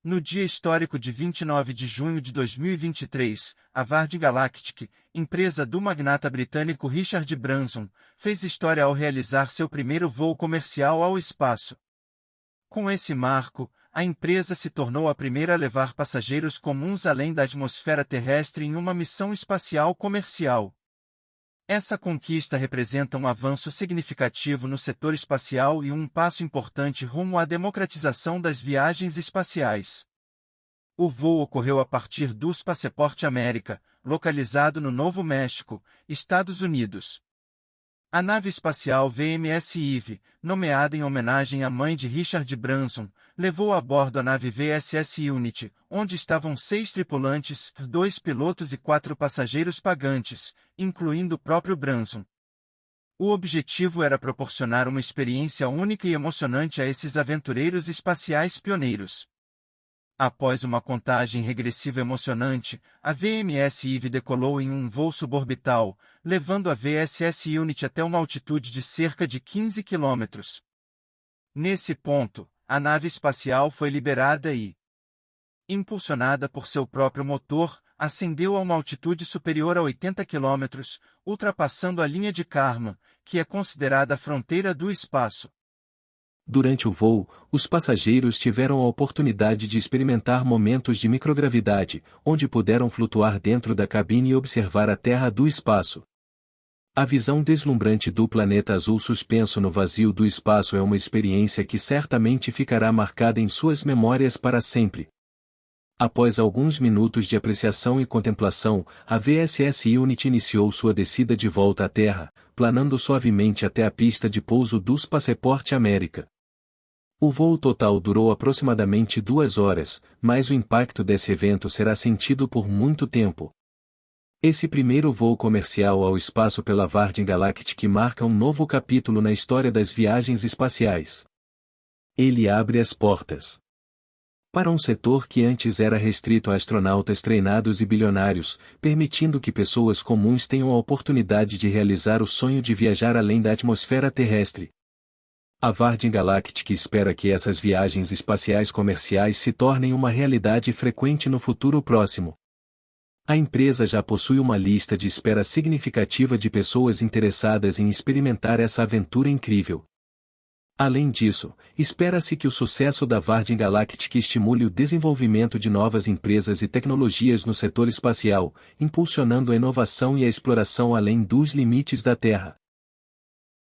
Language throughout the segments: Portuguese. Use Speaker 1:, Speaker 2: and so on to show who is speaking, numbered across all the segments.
Speaker 1: No dia histórico de 29 de junho de 2023, a Virgin Galactic, empresa do magnata britânico Richard Branson, fez história ao realizar seu primeiro voo comercial ao espaço. Com esse marco, a empresa se tornou a primeira a levar passageiros comuns além da atmosfera terrestre em uma missão espacial comercial. Essa conquista representa um avanço significativo no setor espacial e um passo importante rumo à democratização das viagens espaciais. O voo ocorreu a partir do Spaceport America, localizado no Novo México, Estados Unidos. A nave espacial VMS Eve, nomeada em homenagem à mãe de Richard Branson, levou a bordo a nave VSS Unity, onde estavam 6 tripulantes, 2 pilotos e 4 passageiros pagantes, incluindo o próprio Branson. O objetivo era proporcionar uma experiência única e emocionante a esses aventureiros espaciais pioneiros. Após uma contagem regressiva emocionante, a VMS Eve decolou em um voo suborbital, levando a VSS Unity até uma altitude de cerca de 15 km. Nesse ponto, a nave espacial foi liberada e, impulsionada por seu próprio motor, ascendeu a uma altitude superior a 80 km, ultrapassando a linha de Kármán, que é considerada a fronteira do espaço.
Speaker 2: Durante o voo, os passageiros tiveram a oportunidade de experimentar momentos de microgravidade, onde puderam flutuar dentro da cabine e observar a Terra do espaço. A visão deslumbrante do planeta azul suspenso no vazio do espaço é uma experiência que certamente ficará marcada em suas memórias para sempre. Após alguns minutos de apreciação e contemplação, a VSS Unity iniciou sua descida de volta à Terra, planando suavemente até a pista de pouso do Spaceport America. O voo total durou aproximadamente 2 horas, mas o impacto desse evento será sentido por muito tempo. Esse primeiro voo comercial ao espaço pela Virgin Galactic marca um novo capítulo na história das viagens espaciais. Ele abre as portas para um setor que antes era restrito a astronautas treinados e bilionários, permitindo que pessoas comuns tenham a oportunidade de realizar o sonho de viajar além da atmosfera terrestre. A Virgin Galactic espera que essas viagens espaciais comerciais se tornem uma realidade frequente no futuro próximo. A empresa já possui uma lista de espera significativa de pessoas interessadas em experimentar essa aventura incrível. Além disso, espera-se que o sucesso da Virgin Galactic estimule o desenvolvimento de novas empresas e tecnologias no setor espacial, impulsionando a inovação e a exploração além dos limites da Terra.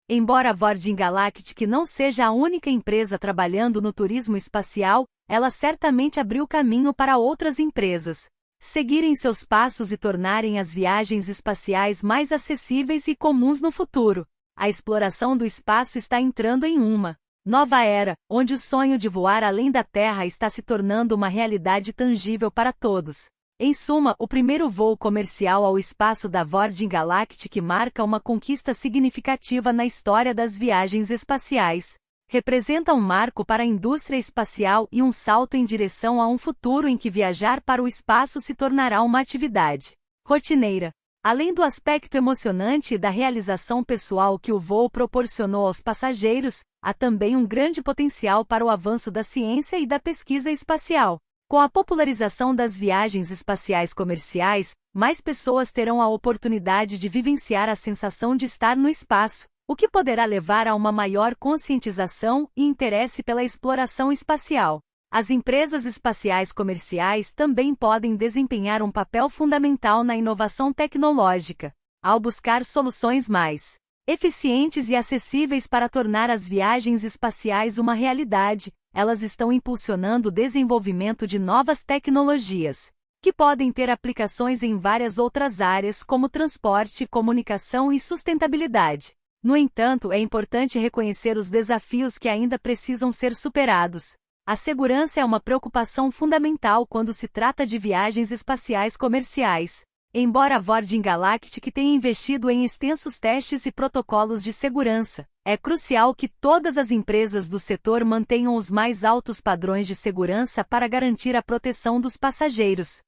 Speaker 3: Embora a Virgin Galactic não seja a única empresa trabalhando no turismo espacial, ela certamente abriu caminho para outras empresas seguirem seus passos e tornarem as viagens espaciais mais acessíveis e comuns no futuro. A exploração do espaço está entrando em uma nova era, onde o sonho de voar além da Terra está se tornando uma realidade tangível para todos. Em suma, o primeiro voo comercial ao espaço da Virgin Galactic marca uma conquista significativa na história das viagens espaciais. Representa um marco para a indústria espacial e um salto em direção a um futuro em que viajar para o espaço se tornará uma atividade rotineira. Além do aspecto emocionante e da realização pessoal que o voo proporcionou aos passageiros, há também um grande potencial para o avanço da ciência e da pesquisa espacial. Com a popularização das viagens espaciais comerciais, mais pessoas terão a oportunidade de vivenciar a sensação de estar no espaço, o que poderá levar a uma maior conscientização e interesse pela exploração espacial. As empresas espaciais comerciais também podem desempenhar um papel fundamental na inovação tecnológica, ao buscar soluções mais eficientes e acessíveis para tornar as viagens espaciais uma realidade. Elas estão impulsionando o desenvolvimento de novas tecnologias, que podem ter aplicações em várias outras áreas como transporte, comunicação e sustentabilidade. No entanto, é importante reconhecer os desafios que ainda precisam ser superados. A segurança é uma preocupação fundamental quando se trata de viagens espaciais comerciais. Embora a Virgin Galactic tenha investido em extensos testes e protocolos de segurança, é crucial que todas as empresas do setor mantenham os mais altos padrões de segurança para garantir a proteção dos passageiros.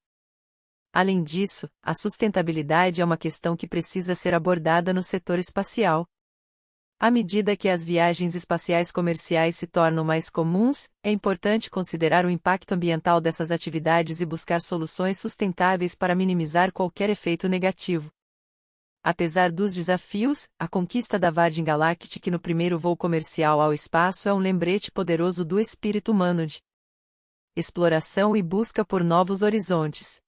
Speaker 4: Além disso, a sustentabilidade é uma questão que precisa ser abordada no setor espacial. À medida que as viagens espaciais comerciais se tornam mais comuns, é importante considerar o impacto ambiental dessas atividades e buscar soluções sustentáveis para minimizar qualquer efeito negativo. Apesar dos desafios, a conquista da Virgin Galactic no primeiro voo comercial ao espaço é um lembrete poderoso do espírito humano de exploração e busca por novos horizontes.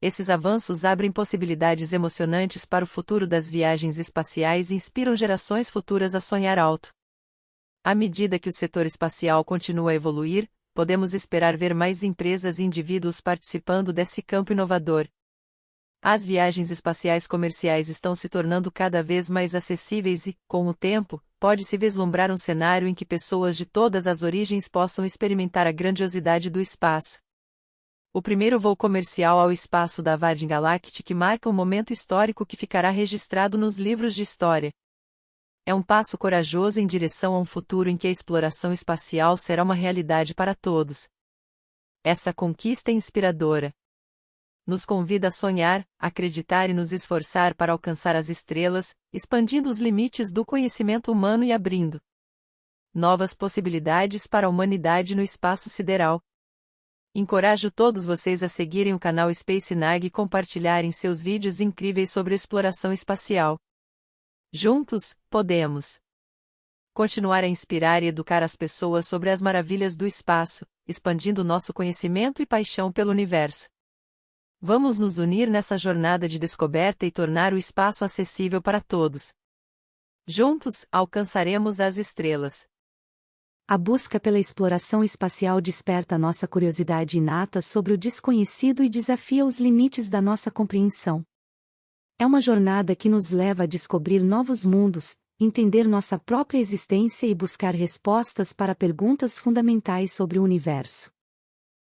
Speaker 4: Esses avanços abrem possibilidades emocionantes para o futuro das viagens espaciais e inspiram gerações futuras a sonhar alto. À medida que o setor espacial continua a evoluir, podemos esperar ver mais empresas e indivíduos participando desse campo inovador. As viagens espaciais comerciais estão se tornando cada vez mais acessíveis e, com o tempo, pode-se vislumbrar um cenário em que pessoas de todas as origens possam experimentar a grandiosidade do espaço. O primeiro voo comercial ao espaço da Virgin Galactic marca um momento histórico que ficará registrado nos livros de história. É um passo corajoso em direção a um futuro em que a exploração espacial será uma realidade para todos. Essa conquista é inspiradora. Nos convida a sonhar, acreditar e nos esforçar para alcançar as estrelas, expandindo os limites do conhecimento humano e abrindo novas possibilidades para a humanidade no espaço sideral. Encorajo todos vocês a seguirem o canal Space Nag e compartilharem seus vídeos incríveis sobre exploração espacial. Juntos, podemos continuar a inspirar e educar as pessoas sobre as maravilhas do espaço, expandindo nosso conhecimento e paixão pelo universo. Vamos nos unir nessa jornada de descoberta e tornar o espaço acessível para todos. Juntos, alcançaremos as estrelas.
Speaker 3: A busca pela exploração espacial desperta nossa curiosidade inata sobre o desconhecido e desafia os limites da nossa compreensão. É uma jornada que nos leva a descobrir novos mundos, entender nossa própria existência e buscar respostas para perguntas fundamentais sobre o universo.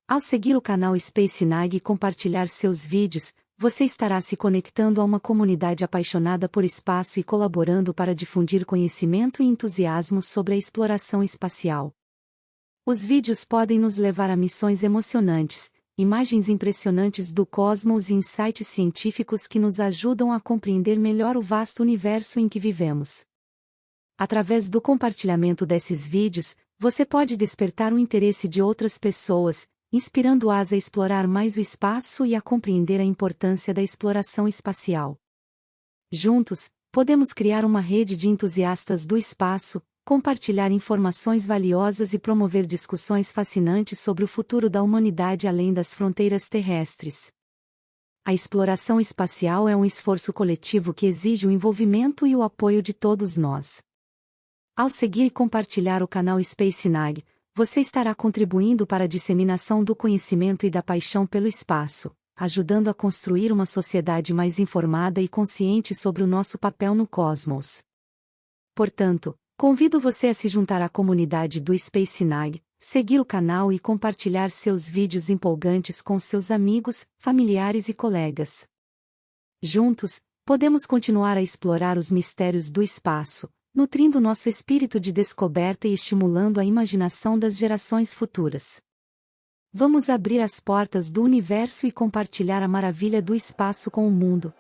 Speaker 3: Ao seguir o canal Space Nag e compartilhar seus vídeos, você estará se conectando a uma comunidade apaixonada por espaço e colaborando para difundir conhecimento e entusiasmo sobre a exploração espacial. Os vídeos podem nos levar a missões emocionantes, imagens impressionantes do cosmos e insights científicos que nos ajudam a compreender melhor o vasto universo em que vivemos. Através do compartilhamento desses vídeos, você pode despertar o interesse de outras pessoas, inspirando-as a explorar mais o espaço e a compreender a importância da exploração espacial. Juntos, podemos criar uma rede de entusiastas do espaço, compartilhar informações valiosas e promover discussões fascinantes sobre o futuro da humanidade além das fronteiras terrestres. A exploração espacial é um esforço coletivo que exige o envolvimento e o apoio de todos nós. Ao seguir e compartilhar o canal Space Nag, você estará contribuindo para a disseminação do conhecimento e da paixão pelo espaço, ajudando a construir uma sociedade mais informada e consciente sobre o nosso papel no cosmos. Portanto, convido você a se juntar à comunidade do Space Nag, seguir o canal e compartilhar seus vídeos empolgantes com seus amigos, familiares e colegas. Juntos, podemos continuar a explorar os mistérios do espaço, nutrindo nosso espírito de descoberta e estimulando a imaginação das gerações futuras. Vamos abrir as portas do universo e compartilhar a maravilha do espaço com o mundo.